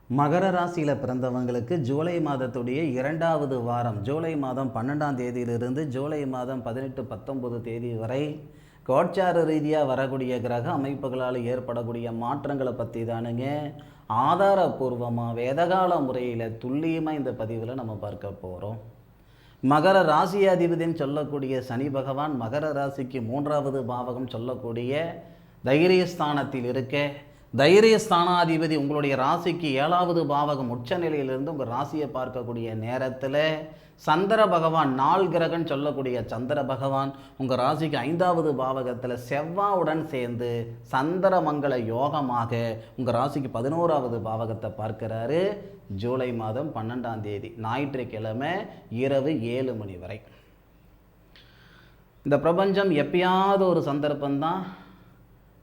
மகர ராசியில் பிறந்தவங்களுக்கு ஜூலை மாதத்துடைய 2வது வாரம், ஜூலை மாதம் 12ஆம் தேதியிலிருந்து ஜூலை மாதம் 18, 19 தேதி வரை கோட்சார ரீதியாக வரக்கூடிய கிரக அமைப்புகளால் ஏற்படக்கூடிய மாற்றங்களை பற்றி தானுங்க ஆதாரபூர்வமாக வேதகால முறையில் துல்லியமாக இந்த பதிவில் நம்ம பார்க்க போகிறோம். மகர ராசியாதிபதினு சொல்லக்கூடிய சனி பகவான் மகர ராசிக்கு 3வது பாவகம் சொல்லக்கூடிய தைரியஸ்தானத்தில் இருக்க, தைரியஸ்தானாதிபதி உங்களுடைய ராசிக்கு 7வது பாவகம் உச்சநிலையிலிருந்து உங்கள் ராசியை பார்க்கக்கூடிய நேரத்தில் சந்திர பகவான், நாள் கிரகன் சொல்லக்கூடிய சந்திர பகவான் உங்கள் ராசிக்கு 5வது பாவகத்தில் செவ்வாயுடன் சேர்ந்து சந்திரமங்கல யோகமாக உங்கள் ராசிக்கு 11வது பாவகத்தை பார்க்கிறாரு. ஜூலை மாதம் 12ஆம் தேதி ஞாயிற்றுக்கிழமை இரவு 7 மணி வரை. இந்த பிரபஞ்சம் எப்பயாவது ஒரு சந்தர்ப்பம்தான்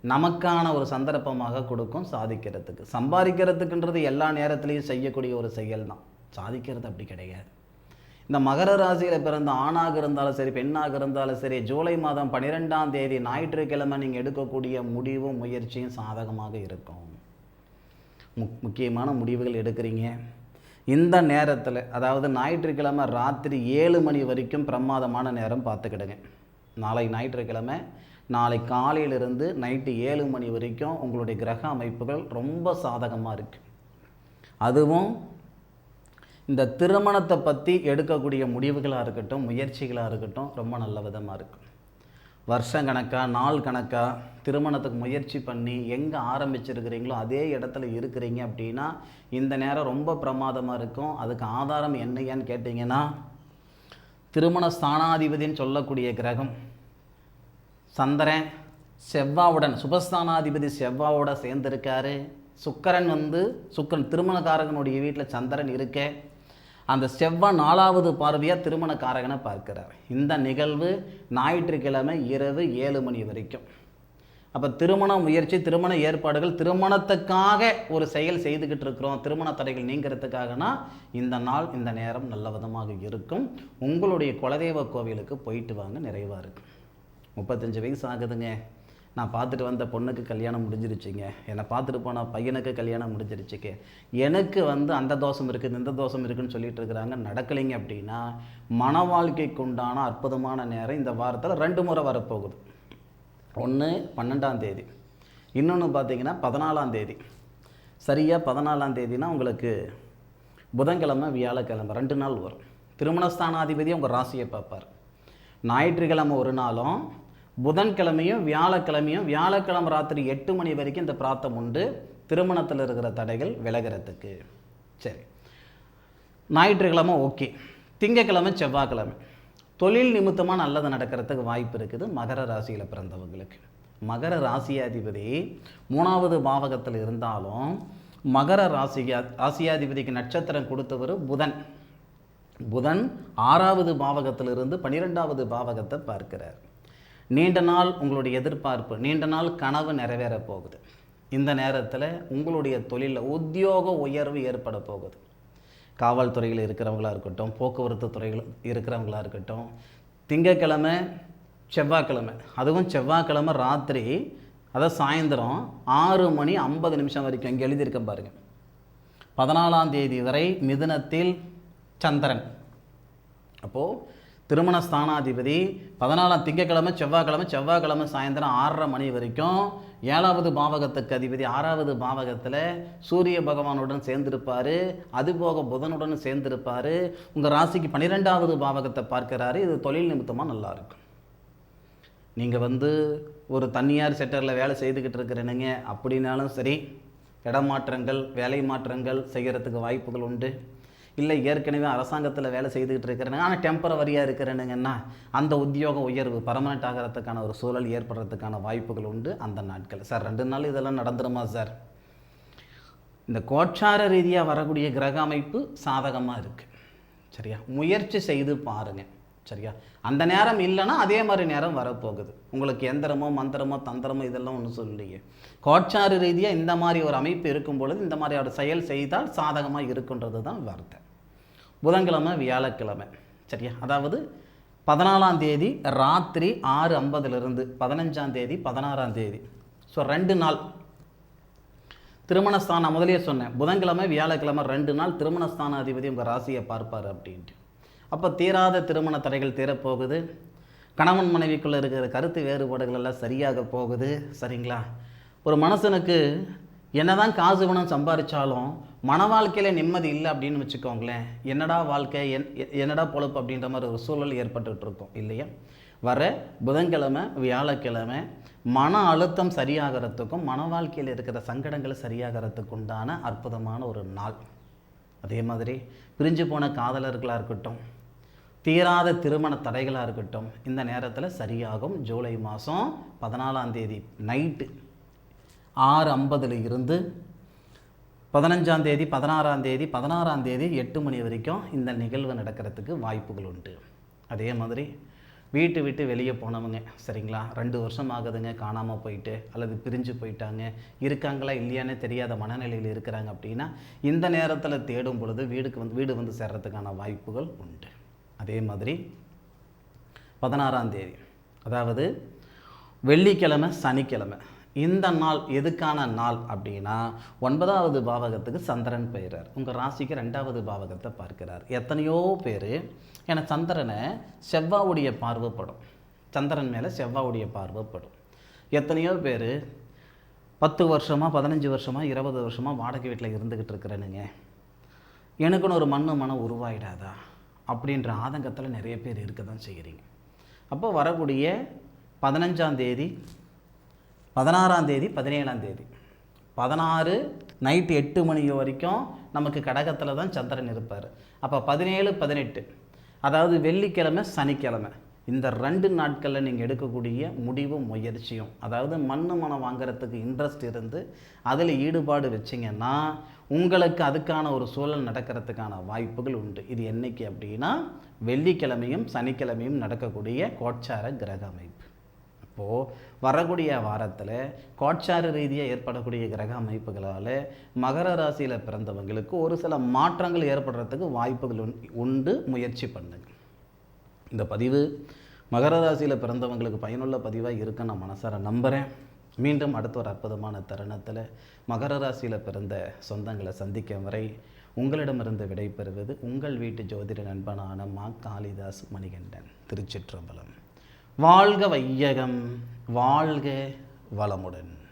நமக்கான ஒரு சந்தர்ப்பமாக கொடுக்கும் சாதிக்கிறதுக்கு. சம்பாதிக்கிறதுக்குன்றது எல்லா நேரத்துலையும் செய்யக்கூடிய ஒரு செயல் தான். சாதிக்கிறது அப்படி கிடையாது. இந்த மகர ராசியில் பிறந்த ஆணாக இருந்தாலும் சரி, பெண்ணாக இருந்தாலும் சரி, ஜூலை மாதம் 12ஆம் தேதி ஞாயிற்றுக்கிழமை நீங்கள் எடுக்கக்கூடிய முடிவும் முயற்சியும் சாதகமாக இருக்கும். முக்கியமான முடிவுகள் எடுக்கிறீங்க இந்த நேரத்தில், அதாவது ஞாயிற்றுக்கிழமை ராத்திரி 7 மணி வரைக்கும் பிரமாதமான நேரம் பார்த்துக்கிடுங்க. நாளை ஞாயிற்றுக்கிழமை, நாளை காலையிலிருந்து நைட்டு 7 மணி வரைக்கும் உங்களுடைய கிரக அமைப்புகள் ரொம்ப சாதகமாக இருக்குது. அதுவும் இந்த திருமணத்தை பற்றி எடுக்கக்கூடிய முடிவுகளாக இருக்கட்டும், முயற்சிகளாக இருக்கட்டும், ரொம்ப நல்ல விதமாக இருக்கும். வருஷம் கணக்காக, நாள் கணக்காக திருமணத்துக்கு முயற்சி பண்ணி எங்கே ஆரம்பிச்சிருக்கிறீங்களோ அதே இடத்துல இருக்கிறீங்க அப்படின்னா இந்த நேரம் ரொம்ப பிரமாதமாக இருக்கும். அதுக்கு ஆதாரம் என்னையான்னு கேட்டிங்கன்னா, திருமண ஸ்தானாதிபதினு சொல்லக்கூடிய கிரகம் சந்திரன் செவ்வாவுடன், சுபஸ்தானாதிபதி செவ்வாவோட சேர்ந்திருக்காரு. சுக்கிரன் திருமணக்காரகனுடைய வீட்டில் சந்திரன் இருக்க, அந்த செவ்வாய் 4வது பார்வையாக திருமணக்காரகனை பார்க்கிறார். இந்த நிகழ்வு ஞாயிற்றுக்கிழமை இரவு 7 மணி வரைக்கும். அப்போ திருமண முயற்சி, திருமண ஏற்பாடுகள், திருமணத்துக்காக ஒரு செயல் செய்துக்கிட்டு இருக்கிறோம், திருமண தடைகள் நீங்கிறதுக்காகனா இந்த நாள், இந்த நேரம் நல்ல விதமாக இருக்கும். உங்களுடைய குலதெய்வ கோவிலுக்கு போயிட்டு வாங்க, நிறைவாக இருக்கும். 35 வயசு ஆகுதுங்க, நான் பார்த்துட்டு வந்த பொண்ணுக்கு கல்யாணம் முடிஞ்சிருச்சுங்க, என்னை பார்த்துட்டு போன பையனுக்கு கல்யாணம் முடிஞ்சிருச்சுங்க, எனக்கு அந்த தோஷம் இருக்குது இந்த தோஷம் இருக்குதுன்னு சொல்லிட்டு இருக்கிறாங்க, நடக்கலைங்க அப்படின்னா மன வாழ்க்கைக்கு உண்டான அற்புதமான நேரம் இந்த வாரத்தில் 2 முறை வரப்போகுது. ஒன்று 12ஆம் தேதி, இன்னொன்று பார்த்தீங்கன்னா 14ஆம் தேதி. சரியாக 14ஆம் தேதினா உங்களுக்கு புதன்கிழமை வியாழக்கிழமை 2 நாள் வரும். திருமணஸ்தானாதிபதி உங்கள் ராசியை பார்ப்பார். ஞாயிற்றுக்கிழமை ஒரு நாளும், புதன்கிழமையும் வியாழக்கிழமையும், வியாழக்கிழமை ராத்திரி 8 மணி வரைக்கும் இந்த பிரார்த்தம் உண்டு, திருமணத்தில் இருக்கிற தடைகள் விலகிறதுக்கு. சரி, ஞாயிற்றுக்கிழமை ஓகே. திங்கக்கிழமை செவ்வாய்க்கிழமை தொழில் நிமித்தமாக நல்லது நடக்கிறதுக்கு வாய்ப்பு இருக்குது மகர ராசியில் பிறந்தவங்களுக்கு. மகர ராசியாதிபதி 3வது பாவகத்தில் இருந்தாலும் மகர ராசியாதிபதிக்கு நட்சத்திரம் கொடுத்தவர் புதன். புதன் 6வது பாவகத்திலிருந்து 12வது பாவகத்தை பார்க்கிறார். நீண்ட நாள் உங்களுடைய எதிர்பார்ப்பு, நீண்ட நாள் கனவு நிறைவேற போகுது. இந்த நேரத்தில் உங்களுடைய தொழிலில் உத்தியோக உயர்வு ஏற்பட போகுது. காவல்துறையில் இருக்கிறவங்களாக இருக்கட்டும், போக்குவரத்து துறைகள் இருக்கிறவங்களாக இருக்கட்டும், திங்கக்கிழமை செவ்வாய்க்கிழமை, அதுவும் செவ்வாய்க்கிழமை ராத்திரி, அதாவது சாயந்தரம் 6 மணி 50 நிமிஷம் வரைக்கும் இங்கே எழுதியிருக்க பாருங்கள். 14ஆம் தேதி வரை மிதுனத்தில் சந்திரன். அப்போது திருமண ஸ்தானாதிபதி 14ஆம் திங்கக்கிழமை செவ்வாய்க்கிழமை சாயந்தரம் 6:30 மணி வரைக்கும் 7வது பாவகத்துக்கு அதிபதி 6வது பாவகத்தில் சூரிய பகவானுடன் சேர்ந்திருப்பார். அதுபோக புதனுடன் சேர்ந்திருப்பார். உங்கள் ராசிக்கு 12வது பாவகத்தை பார்க்கிறாரு. இது தொழில் நிமித்தமாக நல்லாயிருக்கும். நீங்கள் ஒரு தனியார் செக்டரில் வேலை செய்துக்கிட்டு இருக்கிறேனுங்க அப்படின்னாலும் சரி, இடமாற்றங்கள், வேலை மாற்றங்கள் செய்கிறதுக்கு வாய்ப்புகள் உண்டு. இல்லை ஏற்கனவே அரசாங்கத்தில் வேலை செய்துக்கிட்டு இருக்கிறேனுங்க, ஆனால் டெம்பரவரியாக இருக்கிறேனுங்கன்னா அந்த உத்தியோக உயர்வு பர்மனெண்ட் ஆகிறதுக்கான ஒரு சூழல் ஏற்படுறதுக்கான வாய்ப்புகள் உண்டு அந்த நாட்கள். சார் 2 நாள் இதெல்லாம் நடந்துருமா சார்? இந்த கோட்சார ரீதியாக வரக்கூடிய கிரக அமைப்பு சாதகமாக இருக்குது. சரியா, முயற்சி செய்து பாருங்கள். சரியா, அந்த நேரம் இல்லைன்னா அதே மாதிரி நேரம் வரப்போகுது. உங்களுக்கு எந்திரமோ மந்திரமோ தந்திரமோ இதெல்லாம் ஒன்றும் சொல்லலையே. கோட்சார ரீதியாக இந்த மாதிரி ஒரு அமைப்பு இருக்கும் பொழுது இந்த மாதிரி ஒரு செயல் செய்தால் சாதகமாக இருக்குன்றது தான் வார்த்தை. புதன்கிழமை வியாழக்கிழமை, சரியா, அதாவது 14ஆம் தேதி ராத்திரி 6:50 15ஆம் தேதி 16ஆம் தேதி, ஸோ 2 நாள் திருமணஸ்தானம் நான் முதலே சொன்னேன், புதன்கிழமை வியாழக்கிழமை 2 நாள் திருமணஸ்தான அதிபதி உங்கள் ராசியை பார்ப்பார் அப்படின்ட்டு. அப்போ தீராத திருமண தடைகள் தீரப்போகுது. கணவன் மனைவிக்குள்ளே இருக்கிற கருத்து வேறுபாடுகள் எல்லாம் சரியாக போகுது. சரிங்களா? ஒரு மனுஷனுக்கு என்னதான் காசு பணம் சம்பாதிச்சாலும் மன வாழ்க்கையில் நிம்மதி இல்லை அப்படின்னு வச்சுக்கோங்களேன். என்னடா வாழ்க்கை, என்னடா பொழப்பு அப்படின்ற மாதிரி ஒரு சூழல் ஏற்பட்டுட்டு இருக்கும் இல்லையா? வர புதன்கிழமை வியாழக்கிழமை மன அழுத்தம் சரியாகிறதுக்கும் மன வாழ்க்கையில் இருக்கிற சங்கடங்கள் சரியாகிறதுக்கு உண்டான அற்புதமான ஒரு நாள். அதே மாதிரி பிரிஞ்சு போன காதலர்களாக இருக்கட்டும், தீராத திருமண தடைகளாக இருக்கட்டும், இந்த நேரத்தில் சரியாகும். ஜூலை மாதம் 14ஆம் தேதி நைட்டு 6:50 இருந்து 15ஆம் தேதி 16ஆம் தேதி 16ஆம் தேதி 8 மணி வரைக்கும் இந்த நிகழ்வு நடக்கிறதுக்கு வாய்ப்புகள் உண்டு. அதே மாதிரி வீட்டு விட்டு வெளியே போனவங்க, சரிங்களா, 2 வருஷம் ஆகுதுங்க காணாமல் போயிட்டு, அல்லது பிரிஞ்சு போயிட்டாங்க, இருக்காங்களா இல்லையானே தெரியாத மனநிலையில் இருக்கிறாங்க அப்படின்னா இந்த நேரத்தில் தேடும் பொழுது வீடு வந்து சேர்றதுக்கான வாய்ப்புகள் உண்டு. அதே மாதிரி 16ஆம் தேதி, அதாவது வெள்ளிக்கிழமை சனிக்கிழமை, இந்த நாள் எதுக்கான நாள் அப்படின்னா 9வது பாவகத்துக்கு சந்திரன் பெயரார். உங்கள் ராசிக்கு 2வது பாவகத்தை பார்க்கிறார். எத்தனையோ பேர் ஏன்னா சந்திரனை செவ்வாவுடைய பார்வைப்படும், சந்திரன் மேலே செவ்வாவுடைய பார்வைப்படும். எத்தனையோ பேர் 10 வருஷமாக 15 வருஷமாக 20 வருஷமாக வாடகை வீட்டில் இருந்துக்கிட்டு இருக்கிறேனுங்க, எனக்குன்னு ஒரு மனம் உருவாயிடாதா அப்படின்ற ஆதங்கத்தில் நிறைய பேர் இருக்க தான் செய்கிறீங்க. அப்போ வரக்கூடிய 15ஆம் தேதி 16ஆம் தேதி 17ஆம் தேதி 16 நைட்டு 8 மணி வரைக்கும் நமக்கு கடகத்தில் தான் சந்திரன் இருப்பார். அப்போ 17 18, அதாவது வெள்ளிக்கிழமை சனிக்கிழமை, இந்த 2 நாட்களில் நீங்கள் எடுக்கக்கூடிய முடிவும் முயற்சியும், அதாவது மனம் வாங்குறதுக்கு இன்ட்ரெஸ்ட் இருந்து அதில் ஈடுபாடு வச்சிங்கன்னா உங்களுக்கு அதுக்கான ஒரு சூழல் நடக்கிறதுக்கான வாய்ப்புகள் உண்டு. இது என்னைக்கு அப்படின்னா வெள்ளிக்கிழமையும் சனிக்கிழமையும் நடக்கக்கூடிய கோட்சார கிரக அமைப்பு. அப்போது வரக்கூடிய வாரத்தில் கோட்சார ரீதியாக ஏற்படக்கூடிய கிரக அமைப்புகளால் மகர ராசியில் பிறந்தவங்களுக்கு ஒரு சில மாற்றங்கள் ஏற்படுறதுக்கு வாய்ப்புகள் உண்டு. முயற்சி பண்ணுங்க. இந்த பதிவு மகர ராசியில் பிறந்தவங்களுக்கு பயனுள்ள பதிவாக இருக்குன்னு நான் மனசார நம்புகிறேன். மீண்டும் அடுத்த ஒரு அற்புதமான தருணத்தில் மகர ராசியில் பிறந்த சொந்தங்களை சந்திக்கும் வரை உங்களிடமிருந்து விடைபெறுவது உங்கள் வீட்டு ஜோதிட நண்பனான மா காளிதாஸ் மணிகண்டன். திருச்சிற்றம்பலம். வாழ்க வையகம், வாழ்க வளமுடன்.